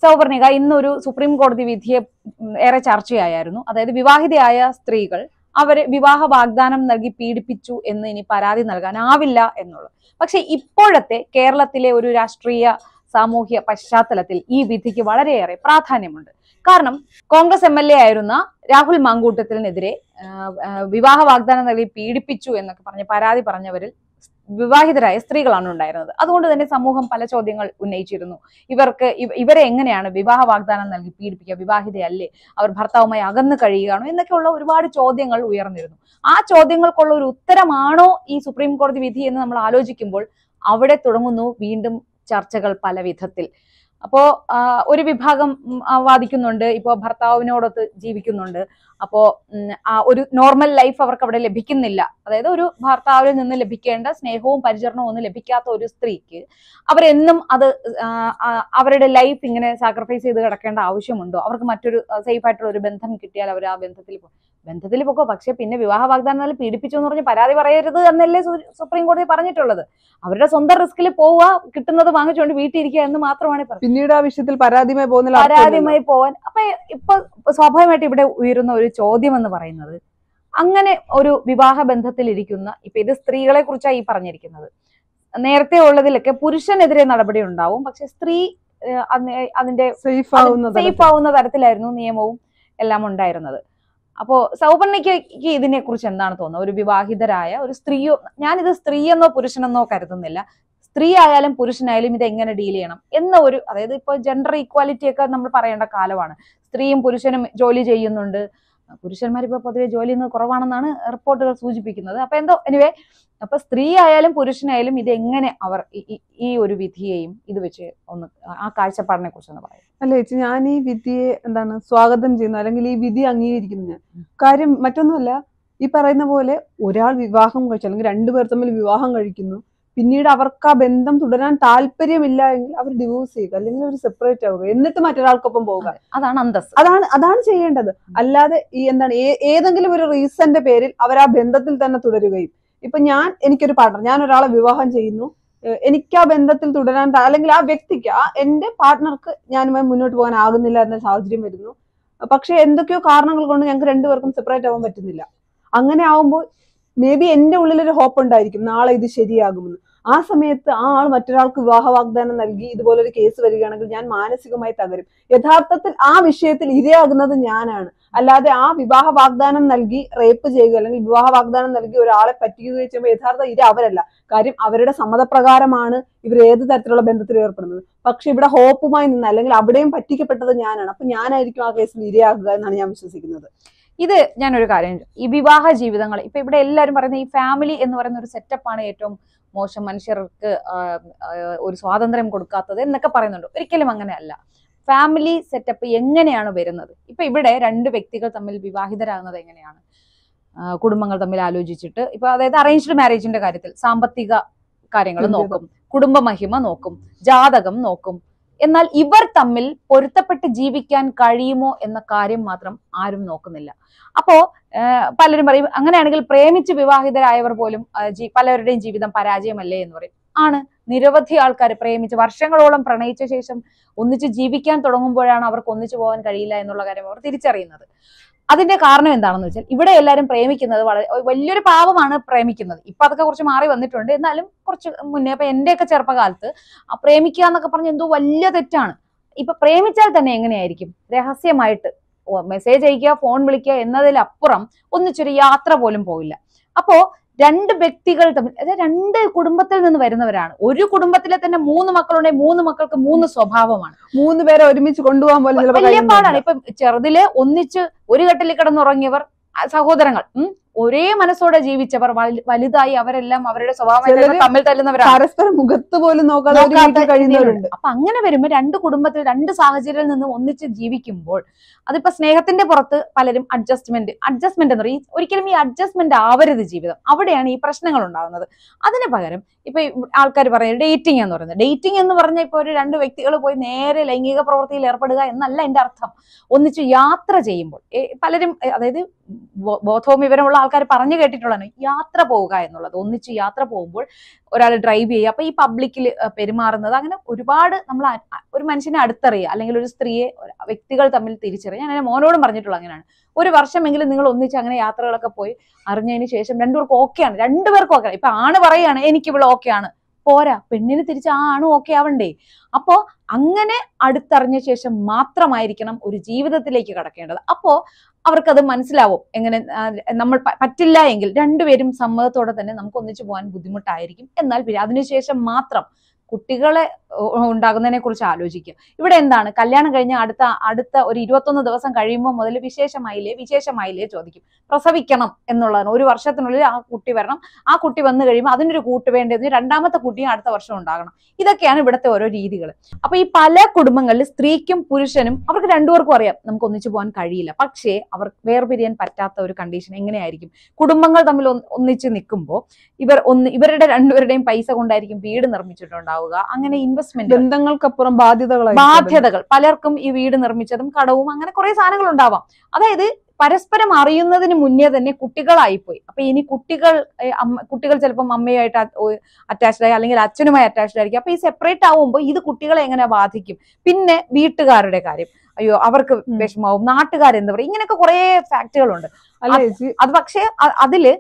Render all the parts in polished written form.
സൗപർണിക ഇന്നൊരു സുപ്രീം കോടതി വിധിയെ ഏറെ ചർച്ചയായിരുന്നു. അതായത് വിവാഹിതയായ സ്ത്രീകൾ അവരെ വിവാഹ വാഗ്ദാനം നൽകി പീഡിപ്പിച്ചു എന്ന് ഇനി പരാതി നൽകാനാവില്ല എന്നുള്ളത്. പക്ഷെ ഇപ്പോഴത്തെ കേരളത്തിലെ ഒരു രാഷ്ട്രീയ സാമൂഹ്യ പശ്ചാത്തലത്തിൽ ഈ വിധിക്ക് വളരെയേറെ പ്രാധാന്യമുണ്ട്. കാരണം കോൺഗ്രസ് MLA ആയിരുന്ന രാഹുൽ മാങ്കൂട്ടത്തിനെതിരെ വിവാഹ വാഗ്ദാനം നൽകി പീഡിപ്പിച്ചു എന്നൊക്കെ പറഞ്ഞ് പരാതി പറഞ്ഞവരിൽ വിവാഹിതരായ സ്ത്രീകളാണ് ഉണ്ടായിരുന്നത്. അതുകൊണ്ട് തന്നെ സമൂഹം പല ചോദ്യങ്ങൾ ഉന്നയിച്ചിരുന്നു. ഇവരെ എങ്ങനെയാണ് വിവാഹ വാഗ്ദാനം നൽകി പീഡിപ്പിക്കുക? വിവാഹിതയല്ലേ? അവർ ഭർത്താവുമായി അകന്നു കഴിയുകയാണോ? എന്നൊക്കെയുള്ള ഒരുപാട് ചോദ്യങ്ങൾ ഉയർന്നിരുന്നു. ആ ചോദ്യങ്ങൾക്കുള്ള ഒരു ഉത്തരമാണോ ഈ സുപ്രീം കോടതി വിധി എന്ന് നമ്മൾ ആലോചിക്കുമ്പോൾ അവിടെ തുടങ്ങുന്നു വീണ്ടും ചർച്ചകൾ പല വിധത്തിൽ. അപ്പോ ഒരു വിഭാഗം വാദിക്കുന്നുണ്ട്, ഇപ്പോ ഭർത്താവിനോടൊത്ത് ജീവിക്കുന്നുണ്ട്, അപ്പോ ഒരു നോർമൽ ലൈഫ് അവർക്ക് അവിടെ ലഭിക്കുന്നില്ല. അതായത് ഒരു ഭർത്താവിൽ നിന്ന് ലഭിക്കേണ്ട സ്നേഹവും പരിചരണവും ഒന്നും ലഭിക്കാത്ത ഒരു സ്ത്രീക്ക് അവരെന്നും അവരുടെ ലൈഫ് ഇങ്ങനെ സാക്രിഫൈസ് ചെയ്ത് കിടക്കേണ്ട ആവശ്യമുണ്ടോ? അവർക്ക് മറ്റൊരു സേഫ് ആയിട്ടുള്ള ഒരു ബന്ധം കിട്ടിയാൽ അവർ ആ ബന്ധത്തിൽ പോകോ. പക്ഷെ പിന്നെ വിവാഹ വാഗ്ദാനം പീഡിപ്പിച്ചു എന്ന് പറഞ്ഞ് പരാതി പറയരുത് എന്നല്ലേ സുപ്രീം കോടതി പറഞ്ഞിട്ടുള്ളത്. അവരുടെ സ്വന്തം റിസ്കിൽ പോവുക, കിട്ടുന്നത് വാങ്ങിച്ചുകൊണ്ട് വീട്ടിലിരിക്കുക എന്ന് മാത്രമാണ് പിന്നീട് ആ വിഷയത്തിൽ പരാതിയുമായി പോവാൻ. അപ്പൊ ഇപ്പൊ സ്വാഭാവികമായിട്ട് ഇവിടെ ഉയരുന്ന ഒരു ചോദ്യം എന്ന് പറയുന്നത്, അങ്ങനെ ഒരു വിവാഹ ബന്ധത്തിലിരിക്കുന്ന, ഇപ്പൊ ഇത് സ്ത്രീകളെ കുറിച്ചാണ് ഈ പറഞ്ഞിരിക്കുന്നത്, നേരത്തെ ഉള്ളതിലൊക്കെ പുരുഷനെതിരെ നടപടി ഉണ്ടാവും, പക്ഷെ സ്ത്രീ അതിന്റെ സേഫ് ആവുന്ന തരത്തിലായിരുന്നു നിയമവും എല്ലാം ഉണ്ടായിരുന്നത്. അപ്പോ സൗപർണിക്ക് ഇതിനെ കുറിച്ച് എന്താണ് തോന്നുന്നത്? ഒരു വിവാഹിതരായ ഒരു സ്ത്രീയോ, ഞാനിത് സ്ത്രീയെന്നോ പുരുഷനെന്നോ കരുതുന്നില്ല, സ്ത്രീ ആയാലും പുരുഷനായാലും ഇത് എങ്ങനെ ഡീൽ ചെയ്യണം എന്ന ഒരു, അതായത് ഇപ്പൊ ജെൻഡർ ഈക്വാലിറ്റി ഒക്കെ നമ്മൾ പറയേണ്ട കാലമാണ്. സ്ത്രീയും പുരുഷനും ജോലി ചെയ്യുന്നുണ്ട്, പുരുഷന്മാർ ഇപ്പൊ പൊതുവെ ജോലി കുറവാണെന്നാണ് റിപ്പോർട്ടുകൾ സൂചിപ്പിക്കുന്നത്. അപ്പൊ എന്തോ എനിവേ, അപ്പൊ സ്ത്രീ ആയാലും പുരുഷനായാലും ഇത് എങ്ങനെ അവർ ഈ ഒരു വിധിയെയും ഇത് വെച്ച് ഒന്ന് ആ കാഴ്ചപ്പാടിനെ കുറിച്ചൊന്ന് പറയാം. അല്ല ചേച്ചി, ഞാൻ ഈ വിധിയെ സ്വാഗതം ചെയ്യുന്നു, അല്ലെങ്കിൽ ഈ വിധി അംഗീകരിക്കുന്നു. ഞാൻ കാര്യം മറ്റൊന്നുമല്ല, ഈ പറയുന്ന പോലെ ഒരാൾ വിവാഹം കഴിച്ചു, അല്ലെങ്കിൽ രണ്ടുപേർ തമ്മിൽ വിവാഹം കഴിക്കുന്നു, പിന്നീട് അവർക്ക് ആ ബന്ധം തുടരാൻ താല്പര്യമില്ല എങ്കിൽ അവർ ഡിവോഴ്സ് ചെയ്യുക, അല്ലെങ്കിൽ അവർ സെപ്പറേറ്റ് ആവുക, എന്നിട്ട് മറ്റൊരാൾക്കൊപ്പം പോവുക. അതാണ് അന്തസ്. അതാണ് ചെയ്യേണ്ടത്. അല്ലാതെ ഈ ഏതെങ്കിലും ഒരു റീസന്റെ പേരിൽ അവർ ആ ബന്ധത്തിൽ തന്നെ തുടരുകയും, ഇപ്പൊ എനിക്കൊരു പാർട്ണർ, ഞാൻ ഒരാളെ വിവാഹം ചെയ്യുന്നു, എനിക്ക് ആ ബന്ധത്തിൽ തുടരാൻ, അല്ലെങ്കിൽ ആ വ്യക്തിക്ക്, എന്റെ പാർട്ട്ണർക്ക് ഞാനുമായി മുന്നോട്ട് പോകാൻ ആകുന്നില്ല എന്ന സാഹചര്യം വരുന്നു. പക്ഷെ എന്തൊക്കെയോ കാരണങ്ങൾ കൊണ്ട് ഞങ്ങൾക്ക് രണ്ടുപേർക്കും സെപ്പറേറ്റ് ആവാൻ പറ്റുന്നില്ല. അങ്ങനെ ആവുമ്പോൾ മേ ബി എന്റെ ഉള്ളിലൊരു ഹോപ്പ് ഉണ്ടായിരിക്കും, നാളെ ഇത് ശരിയാകുമെന്ന്. ആ സമയത്ത് ആ ആൾ മറ്റൊരാൾക്ക് വിവാഹ വാഗ്ദാനം നൽകി ഇതുപോലൊരു കേസ് വരികയാണെങ്കിൽ ഞാൻ മാനസികമായി തകരും. യഥാർത്ഥത്തിൽ ആ വിഷയത്തിൽ ഇരയാകുന്നത് ഞാനാണ്, അല്ലാതെ ആ വിവാഹ വാഗ്ദാനം നൽകി റേപ്പ് ചെയ്യുക, അല്ലെങ്കിൽ വിവാഹ വാഗ്ദാനം നൽകി ഒരാളെ പറ്റിക്കുകയോ ചെയ്യുമ്പോൾ യഥാർത്ഥ ഇര അവരല്ല. കാര്യം അവരുടെ സമ്മതപ്രകാരമാണ് ഇവർ ഏത് തരത്തിലുള്ള ബന്ധത്തിൽ ഏർപ്പെടുന്നത്. പക്ഷെ ഇവിടെ ഹോപ്പുമായി നിന്ന്, അല്ലെങ്കിൽ അവിടെയും പറ്റിക്കപ്പെട്ടത് ഞാനാണ്. അപ്പൊ ഞാനായിരിക്കും ആ കേസിൽ ഇരയാകുക എന്നാണ് ഞാൻ വിശ്വസിക്കുന്നത്. ഇത് ഞാനൊരു കാര്യം, ഈ വിവാഹ ജീവിതങ്ങൾ ഇപ്പൊ ഇവിടെ എല്ലാവരും പറയുന്ന ഈ ഫാമിലി എന്ന് പറയുന്ന ഒരു സെറ്റപ്പാണ് ഏറ്റവും മോശം, മനുഷ്യർക്ക് ഒരു സ്വാതന്ത്ര്യം കൊടുക്കാത്തത് എന്നൊക്കെ പറയുന്നുണ്ട്. ഒരിക്കലും അങ്ങനെയല്ല. ഫാമിലി സെറ്റപ്പ് എങ്ങനെയാണ് വരുന്നത്? ഇപ്പൊ ഇവിടെ രണ്ട് വ്യക്തികൾ തമ്മിൽ വിവാഹിതരാകുന്നത് എങ്ങനെയാണ്? കുടുംബങ്ങൾ തമ്മിൽ ആലോചിച്ചിട്ട്, ഇപ്പൊ അതായത് അറേഞ്ച്ഡ് മാരേജിന്റെ കാര്യത്തിൽ സാമ്പത്തിക കാര്യങ്ങൾ നോക്കും, കുടുംബ മഹിമ നോക്കും, ജാതകം നോക്കും. എന്നാൽ ഇവർ തമ്മിൽ പൊരുത്തപ്പെട്ട് ജീവിക്കാൻ കഴിയുമോ എന്ന കാര്യം മാത്രം ആരും നോക്കുന്നില്ല. അപ്പോ പലരും പറയും, അങ്ങനെയാണെങ്കിൽ പ്രേമിച്ച് വിവാഹിതരായവർ പോലും പലരുടെയും ജീവിതം പരാജയമല്ലേ എന്ന് പറയും. ആണ്. നിരവധി ആൾക്കാർ പ്രേമിച്ച് വർഷങ്ങളോളം പ്രണയിച്ച ശേഷം ഒന്നിച്ച് ജീവിക്കാൻ തുടങ്ങുമ്പോഴാണ് അവർക്ക് ഒന്നിച്ചു പോകാൻ കഴിയില്ല എന്നുള്ള കാര്യം അവർ തിരിച്ചറിയുന്നത്. അതിന്റെ കാരണം എന്താണെന്ന് വെച്ചാൽ, ഇവിടെ എല്ലാവരും പ്രേമിക്കുന്നത് വലിയൊരു പാവമാണ് പ്രേമിക്കുന്നത്. ഇപ്പൊ അതൊക്കെ കുറച്ച് മാറി വന്നിട്ടുണ്ട്. എന്നാലും കുറച്ച് മുന്നേ, ഇപ്പൊ എന്റെയൊക്കെ ചെറുപ്പകാലത്ത് ആ പ്രേമിക്കുക എന്നൊക്കെ പറഞ്ഞ് എന്തോ വലിയ തെറ്റാണ്. ഇപ്പൊ പ്രേമിച്ചാൽ തന്നെ എങ്ങനെയായിരിക്കും? രഹസ്യമായിട്ട് മെസ്സേജ് അയക്കുക, ഫോൺ വിളിക്കുക എന്നതിലപ്പുറം ഒന്നിച്ചൊരു യാത്ര പോലും പോയില്ല. അപ്പോ രണ്ട് വ്യക്തികൾ തമ്മിൽ, അതായത് രണ്ട് കുടുംബത്തിൽ നിന്ന് വരുന്നവരാണ്. ഒരു കുടുംബത്തിലെ തന്നെ 3 മക്കളുണ്ടെങ്കിൽ 3 മക്കൾക്ക് 3 സ്വഭാവമാണ്. 3 പേരെ ഒരുമിച്ച് കൊണ്ടുപോകാൻ പോലും വലിയ പാടാണ്. ഇപ്പൊ ചെറുതില് ഒന്നിച്ച് ഒരു കെട്ടിൽ കിടന്നുറങ്ങിയവർ സഹോദരങ്ങൾ, ഒരേ മനസ്സോടെ ജീവിച്ചവർ വലുതായി അവരെല്ലാം അവരുടെ സ്വഭാവം തമ്മിൽ തല്ലുന്നവരാണ്, പരസ്പരം മുഖത്ത് പോലും നോക്കാതെ കഴിയുന്നവരുണ്ട്. അപ്പൊ അങ്ങനെ വരുമ്പോൾ രണ്ട് കുടുംബത്തിൽ രണ്ട് സാഹചര്യത്തിൽ നിന്ന് ഒന്നിച്ച് ജീവിക്കുമ്പോൾ അതിപ്പോ സ്നേഹത്തിന്റെ പുറത്ത് പലരും അഡ്ജസ്റ്റ്മെന്റ് എന്ന് പറയും. ഒരിക്കലും ഈ അഡ്ജസ്റ്റ്മെന്റ് ആവരുത് ജീവിതം. അവിടെയാണ് ഈ പ്രശ്നങ്ങൾ ഉണ്ടാകുന്നത്. അതിന് പകരം ഇപ്പൊ ആൾക്കാർ പറയുന്നത് ഡേറ്റിംഗ് എന്ന് പറയുന്നത്. ഡേറ്റിംഗ് എന്ന് പറഞ്ഞാൽ ഇപ്പൊ ഒരു രണ്ട് വ്യക്തികൾ പോയി നേരെ ലൈംഗിക പ്രവൃത്തിയിൽ ഏർപ്പെടുക എന്നല്ല എന്റെ അർത്ഥം. ഒന്നിച്ച് യാത്ര ചെയ്യുമ്പോൾ പലരും, അതായത് ബോധവും വിവരമുള്ള ആൾക്കാർ പറഞ്ഞു കേട്ടിട്ടുള്ളതാണ് യാത്ര പോവുക എന്നുള്ളത്. ഒന്നിച്ച് യാത്ര പോകുമ്പോൾ ഒരാൾ ഡ്രൈവ് ചെയ്യുക, അപ്പൊ ഈ പബ്ലിക്കിൽ പെരുമാറുന്നത്, അങ്ങനെ ഒരുപാട് നമ്മൾ ഒരു മനുഷ്യനെ അടുത്തറിയുക, അല്ലെങ്കിൽ ഒരു സ്ത്രീയെ വ്യക്തികൾ തമ്മിൽ തിരിച്ചറിയുക. ഞാൻ എന്റെ മോനോടും പറഞ്ഞിട്ടുള്ള അങ്ങനെയാണ്. ഒരു വർഷമെങ്കിലും നിങ്ങൾ ഒന്നിച്ച് അങ്ങനെ യാത്രകളൊക്കെ പോയി അറിഞ്ഞതിന് ശേഷം രണ്ടുപേർക്കും ഓക്കെയാണ്, രണ്ടുപേർക്കും ഓക്കെ. ഇപ്പൊ ആണ് പറയാണ് എനിക്ക് ഇവിടെ ഓക്കെയാണ്, പോരാ, പെണ്ണിന് തിരിച്ച് ആ ആണും ഓക്കെ ആവണ്ടേ. അപ്പോ അങ്ങനെ അടുത്തറിഞ്ഞ ശേഷം മാത്രമായിരിക്കണം ഒരു ജീവിതത്തിലേക്ക് കടക്കേണ്ടത്. അപ്പോ അവർക്കത് മനസ്സിലാവും. എങ്ങനെ നമ്മൾ പറ്റില്ല എങ്കിൽ രണ്ടുപേരും സമ്മതത്തോടെ തന്നെ നമുക്ക് ഒന്നിച്ചു പോകാൻ ബുദ്ധിമുട്ടായിരിക്കും. എന്നാൽ പിന്നെ അതിനുശേഷം മാത്രം കുട്ടികളെ ഉണ്ടാകുന്നതിനെ കുറിച്ച് ആലോചിക്കുക. ഇവിടെ എന്താണ്, കല്യാണം കഴിഞ്ഞ അടുത്ത ഒരു 21 ദിവസം കഴിയുമ്പോൾ മുതൽ വിശേഷമായില്ലേ ചോദിക്കും. പ്രസവിക്കണം എന്നുള്ളതാണ്. ഒരു വർഷത്തിനുള്ളിൽ ആ കുട്ടി വരണം. ആ കുട്ടി വന്നു കഴിയുമ്പോൾ അതിനൊരു കൂട്ട് വേണ്ടതിന് രണ്ടാമത്തെ കുട്ടിയും അടുത്ത വർഷം ഉണ്ടാകണം. ഇതൊക്കെയാണ് ഇവിടുത്തെ ഓരോ രീതികൾ. അപ്പൊ ഈ പല കുടുംബങ്ങളിൽ സ്ത്രീക്കും പുരുഷനും അവർക്ക് രണ്ടുപേർക്കും അറിയാം നമുക്ക് ഒന്നിച്ചു പോകാൻ കഴിയില്ല. പക്ഷേ അവർ വേർപിരിയാൻ പറ്റാത്ത ഒരു കണ്ടീഷൻ എങ്ങനെയായിരിക്കും? കുടുംബങ്ങൾ തമ്മിൽ ഒന്നിച്ച് നിൽക്കുമ്പോൾ ഇവരുടെ രണ്ടുപേരുടെയും പൈസ കൊണ്ടായിരിക്കും വീട് നിർമ്മിച്ചിട്ടുണ്ടാവുക. അങ്ങനെ ഇൻവെസ്റ്റ്മെന്റ്, ബന്ധങ്ങൾക്കപ്പുറം ബാധ്യതകൾ, പലർക്കും ഈ വീട് നിർമ്മിച്ചതും കടവും അങ്ങനെ കുറെ സാധനങ്ങൾ ഉണ്ടാവാം. അതായത് പരസ്പരം അറിയുന്നതിന് മുന്നേ തന്നെ കുട്ടികളായിപ്പോയി. അപ്പൊ ഇനി കുട്ടികൾ ചിലപ്പം അമ്മയായിട്ട് അറ്റാച്ച്ഡ് ആയി, അല്ലെങ്കിൽ അച്ഛനുമായി അറ്റാച്ച്ഡ് ആയിരിക്കും. അപ്പൊ ഈ സെപ്പറേറ്റ് ആവുമ്പോൾ ഇത് കുട്ടികളെ എങ്ങനെ ബാധിക്കും? പിന്നെ വീട്ടുകാരുടെ കാര്യം, അയ്യോ അവർക്ക് വിഷമാവും, നാട്ടുകാരെന്താ പറയും, ഇങ്ങനെയൊക്കെ കുറെ ഫാക്ടുകളുണ്ട്. അത് പക്ഷേ അതില്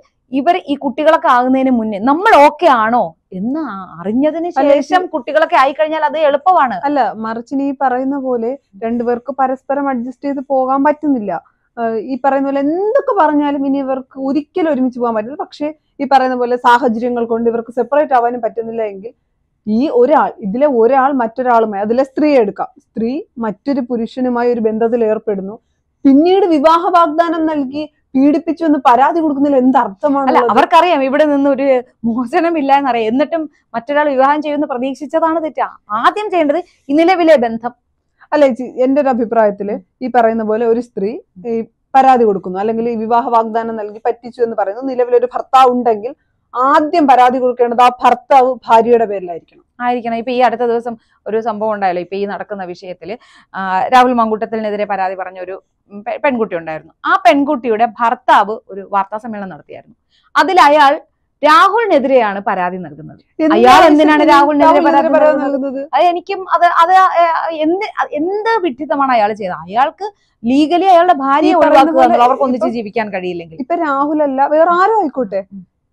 ഈ കുട്ടികളൊക്കെ ആകുന്നതിന് മുന്നേ നമ്മൾ ഓക്കെ ആണോ എന്ന് അറിഞ്ഞതിന് ശേഷം കുട്ടികളൊക്കെ ആയിക്കഴിഞ്ഞാൽ അത് എളുപ്പമാണ്. അല്ല, മറിച്ച് നീ പറയുന്ന പോലെ രണ്ടുപേർക്ക് പരസ്പരം അഡ്ജസ്റ്റ് ചെയ്ത് പോകാൻ പറ്റുന്നില്ല. ഈ പറയുന്ന പോലെ എന്തൊക്കെ പറഞ്ഞാലും ഇനി ഇവർക്ക് ഒരിക്കലും ഒരുമിച്ച് പോകാൻ പറ്റില്ല. പക്ഷെ ഈ പറയുന്ന പോലെ സാഹചര്യങ്ങൾ കൊണ്ട് ഇവർക്ക് സെപ്പറേറ്റ് ആവാനും പറ്റുന്നില്ല എങ്കിൽ ഇതിലെ ഒരാൾ മറ്റൊരാളുമായി, അതിലെ സ്ത്രീ എടുക്കാം, സ്ത്രീ മറ്റൊരു പുരുഷനുമായി ഒരു ബന്ധത്തിൽ ഏർപ്പെടുന്നു, പിന്നീട് വിവാഹ വാഗ്ദാനം നൽകി പീഡിപ്പിച്ചു എന്ന് പരാതി കൊടുക്കുന്നതിൽ എന്തർത്ഥമാണ്? അല്ല, അവർക്കറിയാം ഇവിടെ നിന്ന് ഒരു മോചനമില്ല എന്നറിയാം. എന്നിട്ടും മറ്റൊരാൾ വിവാഹം ചെയ്യുമെന്ന് പ്രതീക്ഷിച്ചതാണ് തെറ്റാ. ആദ്യം ചെയ്യേണ്ടത് ഈ നിലവിലെ ബന്ധം. അല്ല ചേച്ചി, എന്റെ ഒരു അഭിപ്രായത്തില് ഈ പറയുന്ന പോലെ ഒരു സ്ത്രീ ഈ പരാതി കൊടുക്കുന്നു, അല്ലെങ്കിൽ ഈ വിവാഹ വാഗ്ദാനം നൽകി പറ്റിച്ചു എന്ന് പറയുന്നു, നിലവിലൊരു ഭർത്താവ് ഉണ്ടെങ്കിൽ ആദ്യം പരാതി കൊടുക്കേണ്ടത് ആ ഭർത്താവ് ഭാര്യയുടെ പേരിലായിരിക്കണം. ഇപ്പൊ ഈ അടുത്ത ദിവസം ഒരു സംഭവം ഉണ്ടായല്ലോ. ഇപ്പൊ ഈ നടക്കുന്ന വിഷയത്തില് രാഹുൽ മങ്കൂട്ടത്തിനെതിരെ പരാതി പറഞ്ഞ ഒരു പെൺകുട്ടി ഉണ്ടായിരുന്നു. ആ പെൺകുട്ടിയുടെ ഭർത്താവ് ഒരു വാർത്താ സമ്മേളനം നടത്തിയായിരുന്നു. അതിൽ അയാൾ രാഹുലിനെതിരെയാണ് പരാതി നൽകുന്നത്. അയാൾ എന്തിനാണ് രാഹുലിനെതിരെ പരാതി നൽകുന്നത്? അത് എനിക്കും അത് എന്ത് വിഡ്ഢിത്തമാണ് അയാൾ ചെയ്തത്? അയാൾക്ക് ലീഗലി അയാളുടെ ഭാര്യയെ ഒഴിവാക്കുക, അവർക്ക് ഒന്നിച്ച് ജീവിക്കാൻ കഴിയില്ലെങ്കിൽ. ഇപ്പൊ രാഹുലല്ല, വേറെ ആരും ആയിക്കോട്ടെ,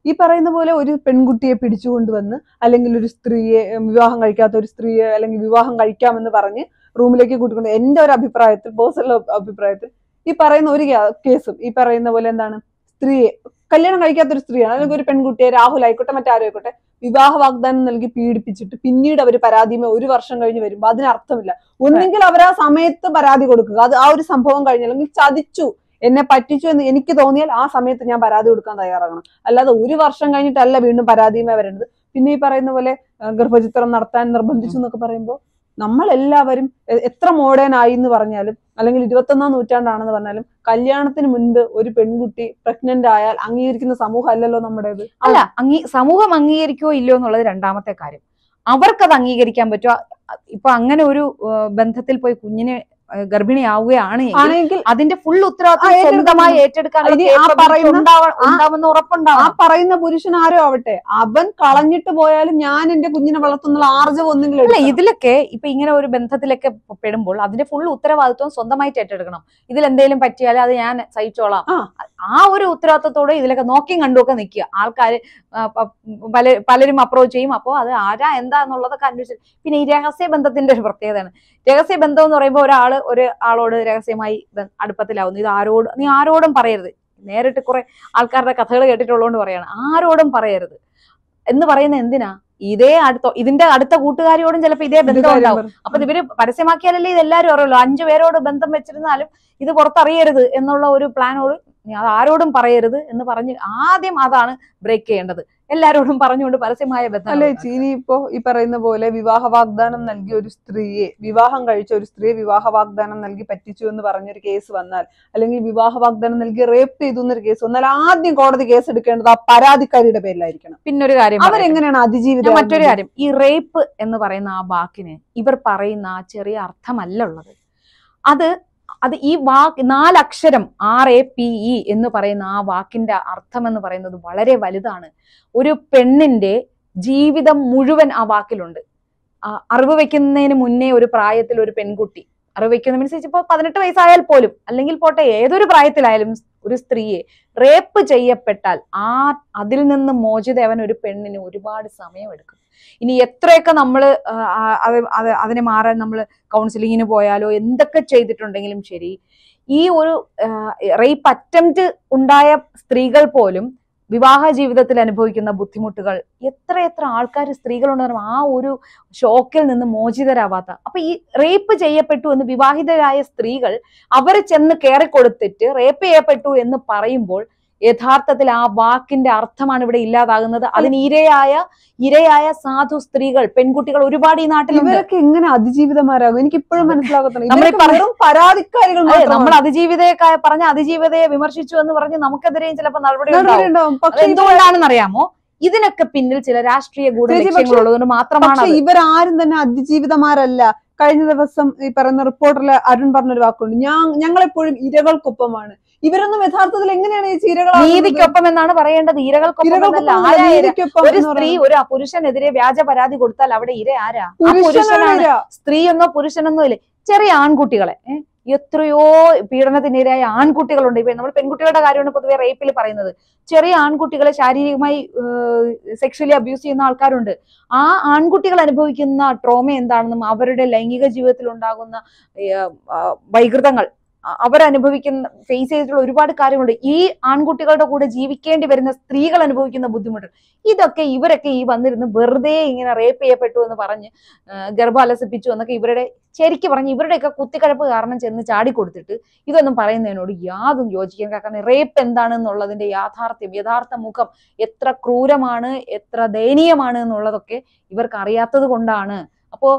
ഈ പറയുന്ന പോലെ ഒരു പെൺകുട്ടിയെ പിടിച്ചുകൊണ്ടുവന്ന്, അല്ലെങ്കിൽ ഒരു സ്ത്രീയെ, വിവാഹം കഴിക്കാത്ത ഒരു സ്ത്രീയെ അല്ലെങ്കിൽ വിവാഹം കഴിക്കാമെന്ന് പറഞ്ഞ് റൂമിലേക്ക് കൂട്ടിക്കൊണ്ട്, എന്റെ ഒരു അഭിപ്രായത്തിൽ, പേഴ്സണൽ അഭിപ്രായത്തിൽ ഈ പറയുന്ന ഒരു കേസും ഈ പറയുന്ന പോലെ എന്താണ്, സ്ത്രീയെ കല്യാണം കഴിക്കാത്തൊരു സ്ത്രീയാണ്, അല്ലെങ്കിൽ ഒരു പെൺകുട്ടിയെ, രാഹുൽ ആയിക്കോട്ടെ മറ്റാരും ആയിക്കോട്ടെ, വിവാഹ വാഗ്ദാനം നൽകി പീഡിപ്പിച്ചിട്ട് പിന്നീട് അവർ പരാതിയുമായി ഒരു വർഷം കഴിഞ്ഞ് വരുമ്പോൾ അതിനർത്ഥമില്ല. ഒന്നെങ്കിൽ അവർ ആ സമയത്ത് പരാതി കൊടുക്കുക, അത് ആ ഒരു സംഭവം കഴിഞ്ഞ്, അല്ലെങ്കിൽ ചതിച്ചു, എന്നെ പറ്റിച്ചു എന്ന് എനിക്ക് തോന്നിയാൽ ആ സമയത്ത് ഞാൻ പരാതി കൊടുക്കാൻ തയ്യാറാകണം. അല്ലാതെ ഒരു വർഷം കഴിഞ്ഞിട്ടല്ല വീണ്ടും പരാതിയുമായി വരേണ്ടത്. പിന്നെ ഈ പറയുന്ന പോലെ ഗർഭചിത്രം നടത്താൻ നിർബന്ധിച്ചു എന്നൊക്കെ പറയുമ്പോൾ നമ്മളെല്ലാവരും എത്ര മോഡേൺ ആയി എന്ന് പറഞ്ഞാലും, അല്ലെങ്കിൽ 21ാം നൂറ്റാണ്ടാണെന്ന് പറഞ്ഞാലും, കല്യാണത്തിന് മുൻപ് ഒരു പെൺകുട്ടി പ്രഗ്നന്റ് ആയാൽ അംഗീകരിക്കുന്ന സമൂഹം അല്ലല്ലോ നമ്മുടേത്. അല്ല, സമൂഹം അംഗീകരിക്കോ ഇല്ലയോ എന്നുള്ളത് രണ്ടാമത്തെ കാര്യം. അവർക്കത് അംഗീകരിക്കാൻ പറ്റുമോ? ഇപ്പൊ അങ്ങനെ ഒരു ബന്ധത്തിൽ പോയി കുഞ്ഞിനെ ഗർഭിണിയാവുകയാണെങ്കിൽ അതിന്റെ ഫുൾ ഉത്തരവാദിത്വം സ്വന്തമായി ഏറ്റെടുക്കാൻ ഉറപ്പുണ്ടാവും. ആ പറയുന്ന പുരുഷൻ ആരോ ആവട്ടെ, അവൻ കളഞ്ഞിട്ട് പോയാലും ഞാൻ എന്റെ കുഞ്ഞിനെ വളർത്തുന്നുള്ള ആർജവം ഒന്നെങ്കിലും. അല്ല, ഇതിലൊക്കെ ഇപ്പൊ ഇങ്ങനെ ഒരു ബന്ധത്തിലൊക്കെ പെടുമ്പോൾ അതിന്റെ ഫുൾ ഉത്തരവാദിത്വം സ്വന്തമായിട്ട് ഏറ്റെടുക്കണം. ഇതിലെന്തെങ്കിലും പറ്റിയാൽ അത് ഞാൻ സഹിച്ചോളാം, ആ ഒരു ഉത്തരവാദിത്വത്തോടെ ഇതിലൊക്കെ നോക്കിയും കണ്ടുമൊക്കെ നിൽക്കുക. ആൾക്കാര് പലരും അപ്രോച്ച് ചെയ്യും, അപ്പോൾ അത് ആരാ എന്താ എന്നുള്ളതൊക്കെ അന്വേഷിച്ചു. പിന്നെ ഈ രഹസ്യ ബന്ധത്തിന്റെ ഒരു പ്രത്യേകതയാണ്. രഹസ്യ ബന്ധം എന്ന് പറയുമ്പോൾ ഒരാളോട് രഹസ്യമായി അടുപ്പത്തിലാവുന്നു, നീ ആരോടും പറയരുത്. നേരിട്ട് കുറെ ആൾക്കാരുടെ കഥകൾ കേട്ടിട്ടുള്ളതുകൊണ്ട് പറയാണ്, ആരോടും പറയരുത് എന്ന് പറയുന്നത് എന്തിനാ? ഇതിന്റെ അടുത്ത കൂട്ടുകാരിയോടും ചിലപ്പോൾ ഇതേ ബന്ധം ഉണ്ടാവും. അപ്പൊ ഇവര് പരസ്യമാക്കിയാലല്ലേ ഇതെല്ലാരും അറിയുള്ളൂ. 5 പേരോട് ബന്ധം വെച്ചിരുന്നാലും ഇത് പുറത്തറിയരുത് എന്നുള്ള ഒരു പ്ലാനോട് അത് ആരോടും പറയരുത് എന്ന് പറഞ്ഞ് ആദ്യം അതാണ് ബ്രേക്ക് ചെയ്യേണ്ടത്. എല്ലാരോടും പറഞ്ഞുകൊണ്ട് പരസ്യമായ ബന്ധം. അല്ലെ ചീനി, ഇപ്പോ ഈ പറയുന്ന പോലെ വിവാഹ വാഗ്ദാനം നൽകിയ ഒരു സ്ത്രീയെ, വിവാഹം കഴിച്ച ഒരു സ്ത്രീയെ വിവാഹ വാഗ്ദാനം നൽകി പറ്റിച്ചു എന്ന് പറഞ്ഞൊരു കേസ് വന്നാൽ, അല്ലെങ്കിൽ വിവാഹ വാഗ്ദാനം നൽകി റേപ്പ് ചെയ്തു എന്നൊരു കേസ് വന്നാൽ, ആദ്യം കോടതി കേസ് എടുക്കേണ്ടത് ആ പരാതിക്കാരിയുടെ പേരിലായിരിക്കണം. പിന്നൊരു കാര്യം, അവരെങ്ങനെയാണ് അതിജീവിതം? മറ്റൊരു കാര്യം, ഈ റേപ്പ് എന്ന് പറയുന്ന ആ വാക്കിന് ഇവർ പറയുന്ന ആ ചെറിയ അർത്ഥമല്ല ഉള്ളത്. അത് അത് ഈ വാക്ക് 4 അക്ഷരം RAPE എന്ന് പറയുന്ന ആ വാക്കിന്റെ അർത്ഥം എന്ന് പറയുന്നത് വളരെ വലുതാണ്. ഒരു പെണ്ണിന്റെ ജീവിതം മുഴുവൻ ആ വാക്കിലുണ്ട്. അറിവ് വെക്കുന്നതിന് മുന്നേ ഒരു പ്രായത്തിൽ ഒരു പെൺകുട്ടി, അറിവ് വെക്കുന്ന മീൻസ് ഇപ്പൊ 18 വയസ്സായാൽ പോലും, അല്ലെങ്കിൽ പോട്ടെ ഏതൊരു പ്രായത്തിലായാലും ഒരു സ്ത്രീയെ റേപ്പ് ചെയ്യപ്പെട്ടാൽ അതിൽ നിന്ന് മോചിതയാവാൻ ഒരു പെണ്ണിന് ഒരുപാട് സമയമെടുക്കും. ഇനി എത്രയൊക്കെ നമ്മള് അതിനെ മാറാൻ നമ്മൾ കൗൺസിലിങ്ങിന് പോയാലോ എന്തൊക്കെ ചെയ്തിട്ടുണ്ടെങ്കിലും ശരി, ഈ ഒരു റേപ്പ് അറ്റംപ്റ്റ് ഉണ്ടായ സ്ത്രീകൾ പോലും വിവാഹ ജീവിതത്തിൽ അനുഭവിക്കുന്ന ബുദ്ധിമുട്ടുകൾ എത്ര ആൾക്കാർ സ്ത്രീകളുണ്ടെന്ന് ആ ഒരു ഷോക്കിൽ നിന്ന് മോചിതരാവാത്ത. അപ്പൊ ഈ റേപ്പ് ചെയ്യപ്പെട്ടു എന്ന് വിവാഹിതരായ സ്ത്രീകൾ അവരെ ചെന്ന് കയറിക്കൊടുത്തിട്ട് റേപ്പ് ചെയ്യപ്പെട്ടു എന്ന് പറയുമ്പോൾ യഥാർത്ഥത്തിൽ ആ വാക്കിന്റെ അർത്ഥമാണ് ഇവിടെ ഇല്ലാതാകുന്നത്. അതിന് ഇരയായ സാധു സ്ത്രീകൾ, പെൺകുട്ടികൾ ഒരുപാട് ഈ നാട്ടിൽ. ഇവരൊക്കെ എങ്ങനെ അതിജീവിതമാരാകും? എനിക്ക് ഇപ്പോഴും മനസ്സിലാകത്തില്ല. പരാതിക്കാരികൾ നമ്മൾ അതിജീവിതയെ വിമർശിച്ചു എന്ന് പറഞ്ഞ് നമുക്കെതിരെയും ചിലപ്പോൾ നടപടി ഉണ്ടാവും. എന്തുകൊണ്ടാണെന്ന് അറിയാമോ? ഇതിനൊക്കെ പിന്നിൽ ചില രാഷ്ട്രീയ ഗൂഢലക്ഷ്യങ്ങളുള്ളതുകൊണ്ട് മാത്രമാണ്. ഇവരാരും തന്നെ അതിജീവിതമാരല്ല. കഴിഞ്ഞ ദിവസം ഈ പറയുന്ന റിപ്പോർട്ടറിൽ അരുൺ പറഞ്ഞൊരു വാക്കുണ്ട്, ഞങ്ങളെപ്പോഴും ഇരകൾക്കൊപ്പമാണ്. ഇവരൊന്നും യഥാർത്ഥത്തിൽ എങ്ങനെയാണ് ഈ ഇരകൾ? നീതിക്കൊപ്പം എന്നാണ് പറയേണ്ടത്, ഇരകൾക്കൊപ്പം. ഒരു സ്ത്രീ ഒരു പുരുഷനെതിരെ വ്യാജ പരാതി കൊടുത്താൽ അവിടെ ഇര ആരാ? പുരുഷനാണ്. സ്ത്രീയെന്നോ പുരുഷനെന്നോ ഇല്ലേ? ചെറിയ ആൺകുട്ടികളെ, എത്രയോ പീഡനത്തിനിരയായ ആൺകുട്ടികളുണ്ട്. ഇപ്പൊ നമ്മൾ പെൺകുട്ടികളുടെ കാര്യമാണ് പൊതുവെ റേപ്പിൽ പറയുന്നത്. ചെറിയ ആൺകുട്ടികളെ ശാരീരികമായി സെക്ഷലി അബ്യൂസ് ചെയ്യുന്ന ആൾക്കാരുണ്ട്. ആ ആൺകുട്ടികൾ അനുഭവിക്കുന്ന ട്രോമ എന്താണെന്നും അവരുടെ ലൈംഗിക ജീവിതത്തിൽ ഉണ്ടാകുന്ന വൈകൃതങ്ങൾ, അവരനുഭവിക്കുന്ന ഫേസ് ചെയ്തിട്ടുള്ള ഒരുപാട് കാര്യങ്ങളുണ്ട്. ഈ ആൺകുട്ടികളുടെ കൂടെ ജീവിക്കേണ്ടി വരുന്ന സ്ത്രീകൾ അനുഭവിക്കുന്ന ബുദ്ധിമുട്ട്, ഇതൊക്കെ ഇവരൊക്കെ ഈ വന്നിരുന്ന് വെറുതെ ഇങ്ങനെ റേപ്പ് ചെയ്യപ്പെട്ടു എന്ന് പറഞ്ഞ് ഗർഭം അലസിപ്പിച്ചു എന്നൊക്കെ ഇവരുടെ ശരിക്കും പറഞ്ഞ് ഇവരുടെയൊക്കെ കുത്തിക്കഴപ്പ് കാരണം ചെന്ന് ചാടിക്കൊടുത്തിട്ട് ഇതൊന്നും പറയുന്നതിനോട് യാതൊന്നും യോജിക്കാൻ. കാരണം റേപ്പ് എന്താണെന്നുള്ളതിന്റെ യഥാർത്ഥ മുഖം എത്ര ക്രൂരമാണ്, എത്ര ദയനീയമാണ് എന്നുള്ളതൊക്കെ ഇവർക്ക് അറിയാത്തത് കൊണ്ടാണ്. അപ്പോ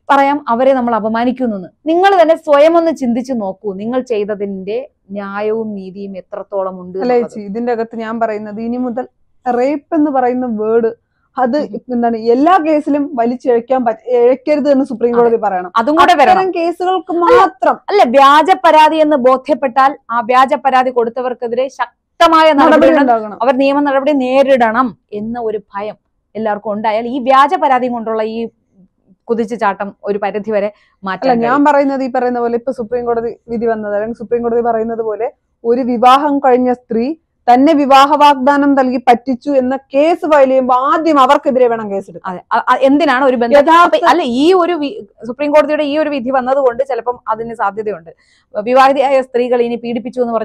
പറയാം അവരെ നമ്മൾ അപമാനിക്കുന്നു. നിങ്ങൾ തന്നെ സ്വയം ഒന്ന് ചിന്തിച്ചു നോക്കൂ, നിങ്ങൾ ചെയ്തതിന്റെ ന്യായവും നീതിയും എത്രത്തോളം ഉണ്ട്. അല്ലേ ചേച്ചി, ഇതിന്റെ അകത്ത് ഞാൻ പറയുന്നത് ഇനി മുതൽ റേപ്പ് എന്ന് പറയുന്ന വേർഡ് അത് എന്താണ് എല്ലാ കേസിലും ഇഴക്കരുത് എന്ന് സുപ്രീം കോടതി പറയണം. അതും കൂടെ വരണം. കേസുകൾക്ക് മാത്രം അല്ല, വ്യാജ പരാതി എന്ന് ബോധ്യപ്പെട്ടാൽ ആ വ്യാജ പരാതി കൊടുത്തവർക്കെതിരെ ശക്തമായ നടപടി ഉണ്ടാകണം, അവർ നിയമ നടപടി നേരിടണം എന്ന ഒരു ഭയം എല്ലാവർക്കും ഉണ്ടായാൽ ഈ വ്യാജ പരാതി കൊണ്ടുള്ള ഈ കുതിച്ചു ചാട്ടം ഒരു പരിധി വരെ മാറ്റാം. ഞാൻ പറയുന്നത് ഈ പറയുന്ന പോലെ ഇപ്പൊ സുപ്രീം കോടതി വിധി വന്നത്, അല്ലെങ്കിൽ സുപ്രീം കോടതി പറയുന്നത് പോലെ ഒരു വിവാഹം കഴിഞ്ഞ സ്ത്രീ തന്നെ വിവാഹ വാഗ്ദാനം നൽകി പറ്റിച്ചു എന്ന കേസ് ഫയൽ ചെയ്യുമ്പോൾ ആദ്യം അവർക്കെതിരെ വേണം കേസെടുക്കാൻ. എന്തിനാണ് ഒരു ബന്ധം? അല്ല, ഈ ഒരു സുപ്രീം കോടതിയുടെ ഈ ഒരു വിധി വന്നതുകൊണ്ട് ചിലപ്പം അതിന് സാധ്യതയുണ്ട്. വിവാഹിതയായ സ്ത്രീകൾ ഇനി പീഡിപ്പിച്ചു എന്ന്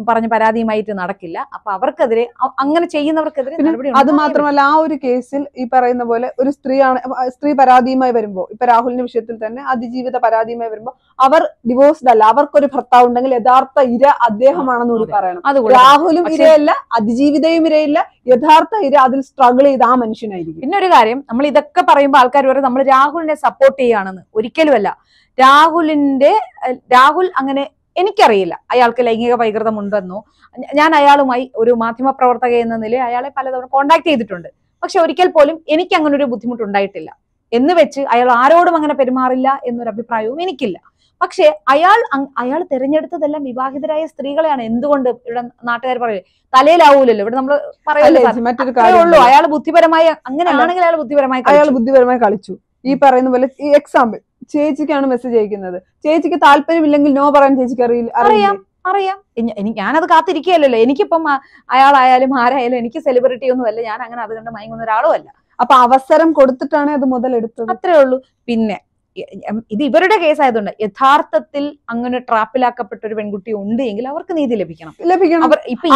പറഞ്ഞ് പരാതിയുമായിട്ട് നടക്കില്ല. അപ്പൊ അവർക്കെതിരെ, അങ്ങനെ ചെയ്യുന്നവർക്കെതിരെ നടപടി. അത് മാത്രമല്ല, ആ ഒരു കേസിൽ ഈ പറയുന്ന പോലെ ഒരു സ്ത്രീ പരാതിയുമായി വരുമ്പോ, ഇപ്പൊ രാഹുലിന്റെ വിഷയത്തിൽ തന്നെ അതിജീവിത പരാതിയുമായി വരുമ്പോ അവർ ഡിവോഴ്സ്ഡ് അല്ല, അവർക്കൊരു ഭർത്താവ് ഉണ്ടെങ്കിൽ യഥാർത്ഥ ഇര അദ്ദേഹമാണെന്ന് കൂടി പറയണം. രാഹുലും ഇരയല്ല, അതിജീവിതയും ഇരയില്ല, യഥാർത്ഥ ഇര അതിൽ സ്ട്രഗിൾ ചെയ്ത് ആ മനുഷ്യനായിരിക്കും. പിന്നെ ഒരു കാര്യം, നമ്മൾ ഇതൊക്കെ പറയുമ്പോൾ ആൾക്കാർ പറയും നമ്മൾ രാഹുലിനെ സപ്പോർട്ട് ചെയ്യുകയാണെന്ന്. ഒരിക്കലുമല്ല. രാഹുൽ അങ്ങനെ, എനിക്കറിയില്ല അയാൾക്ക് ലൈംഗിക വൈകൃതം ഉണ്ടെന്നോ. ഞാൻ അയാളുമായി ഒരു മാധ്യമ പ്രവർത്തക എന്ന നിലയിൽ അയാളെ പലതവണ കോണ്ടാക്ട് ചെയ്തിട്ടുണ്ട്. പക്ഷെ ഒരിക്കൽ പോലും എനിക്ക് അങ്ങനെ ഒരു ബുദ്ധിമുട്ടുണ്ടായിട്ടില്ല എന്ന് വെച്ച് അയാൾ ആരോടും അങ്ങനെ പെരുമാറില്ല എന്നൊരു അഭിപ്രായവും എനിക്കില്ല. പക്ഷെ അയാൾ തിരഞ്ഞെടുത്തതെല്ലാം വിവാഹിതരായ സ്ത്രീകളെയാണ്. എന്തുകൊണ്ട് ഇവിടെ നാട്ടുകാർ പറയേ തലയിലാവൂലല്ലോ, ഇവിടെ നമ്മൾ പറയുള്ളൂ അയാൾ ബുദ്ധിപരമായി, അങ്ങനെയാണെങ്കിൽ അയാൾ ബുദ്ധിപരമായി കളിച്ചു. ഈ പറയുന്ന പോലെ ഈ എക്സാമ്പിൾ, ചേച്ചിക്കാണ് മെസ്സേജ് അയക്കുന്നത്, ചേച്ചിക്ക് താല്പര്യമില്ലെങ്കിൽ നോ പറയാൻ ചേച്ചിക്ക് അറിയാം. ഞാനത് കാത്തിരിക്കുകയല്ലോ. എനിക്കിപ്പം അയാളായാലും ആരായാലും എനിക്ക് സെലിബ്രിറ്റി ഒന്നും അല്ല, ഞാൻ അങ്ങനെ അത് കണ്ട് മയങ്ങുന്ന ഒരാളും അല്ല. അപ്പൊ അവസരം കൊടുത്തിട്ടാണ് അത് മുതലെടുത്തത്, അത്രേ ഉള്ളൂ. പിന്നെ ഇത് ഇവരുടെ കേസായതുകൊണ്ട് യഥാർത്ഥത്തിൽ അങ്ങനെ ട്രാപ്പിലാക്കപ്പെട്ട ഒരു പെൺകുട്ടി ഉണ്ട് എങ്കിൽ അവർക്ക് നീതി ലഭിക്കണം.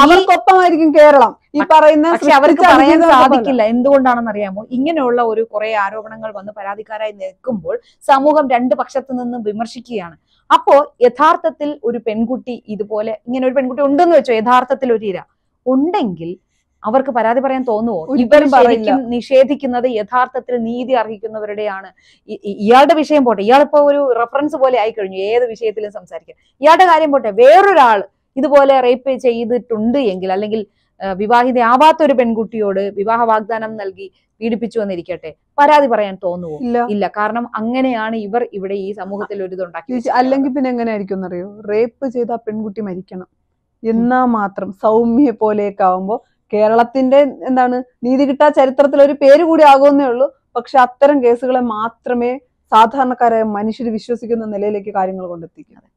അവർക്കൊപ്പമായിരിക്കും കേരളം ഈ പറയുന്ന. പക്ഷെ അവർക്ക് പറയാൻ സാധിക്കില്ല. എന്തുകൊണ്ടാണെന്ന് അറിയാമോ? ഇങ്ങനെയുള്ള ഒരു കുറെ ആരോപണങ്ങൾ വന്ന് പരാതിക്കാരായി നിൽക്കുമ്പോൾ സമൂഹം രണ്ട് പക്ഷത്തു നിന്നും വിമർശിക്കുകയാണ്. അപ്പോ യഥാർത്ഥത്തിൽ ഒരു പെൺകുട്ടി ഇതുപോലെ ഇങ്ങനെ ഒരു പെൺകുട്ടി ഉണ്ടെന്ന് വെച്ചോ, യഥാർത്ഥത്തിൽ ഒരു ഇര ഉണ്ടെങ്കിൽ അവർക്ക് പരാതി പറയാൻ തോന്നുവോ? ഇവർ ശരിക്കും നിഷേധിക്കുന്നത് യഥാർത്ഥത്തിൽ നീതി അർഹിക്കുന്നവരുടെയാണ്. ഇയാളുടെ വിഷയം പോട്ടെ, ഇയാളിപ്പോ ഒരു റെഫറൻസ് പോലെ ആയിക്കഴിഞ്ഞു ഏത് വിഷയത്തിലും സംസാരിക്കാൻ. ഇയാളുടെ കാര്യം പോട്ടെ, വേറൊരാൾ ഇതുപോലെ റേപ്പ് ചെയ്തിട്ടുണ്ട് എങ്കിൽ, അല്ലെങ്കിൽ വിവാഹിതയാവാത്ത ഒരു പെൺകുട്ടിയോട് വിവാഹ വാഗ്ദാനം നൽകി പീഡിപ്പിച്ചു എന്നിരിക്കട്ടെ, പരാതി പറയാൻ തോന്നുവോ? ഇല്ല. കാരണം അങ്ങനെയാണ് ഇവർ ഇവിടെ ഈ സമൂഹത്തിൽ ഒരു ഇതുണ്ടാക്കി. അല്ലെങ്കിൽ പിന്നെ എങ്ങനെയായിരിക്കും എന്നറിയോ, റേപ്പ് ചെയ്ത ആ പെൺകുട്ടി മരിക്കണം എന്നാ മാത്രം സൗമ്യ പോലെയൊക്കെ ആവുമ്പോ കേരളത്തിന്റെ എന്താണ് നീതി കിട്ടാ ചരിത്രത്തിൽ ഒരു പേര് കൂടി ആകുമെന്നേ ഉള്ളൂ. പക്ഷെ അത്തരം കേസുകളെ മാത്രമേ സാധാരണക്കാരായ മനുഷ്യർ വിശ്വസിക്കുന്ന നിലയിലേക്ക് കാര്യങ്ങൾ കൊണ്ടെത്തിക്കുന്നത്.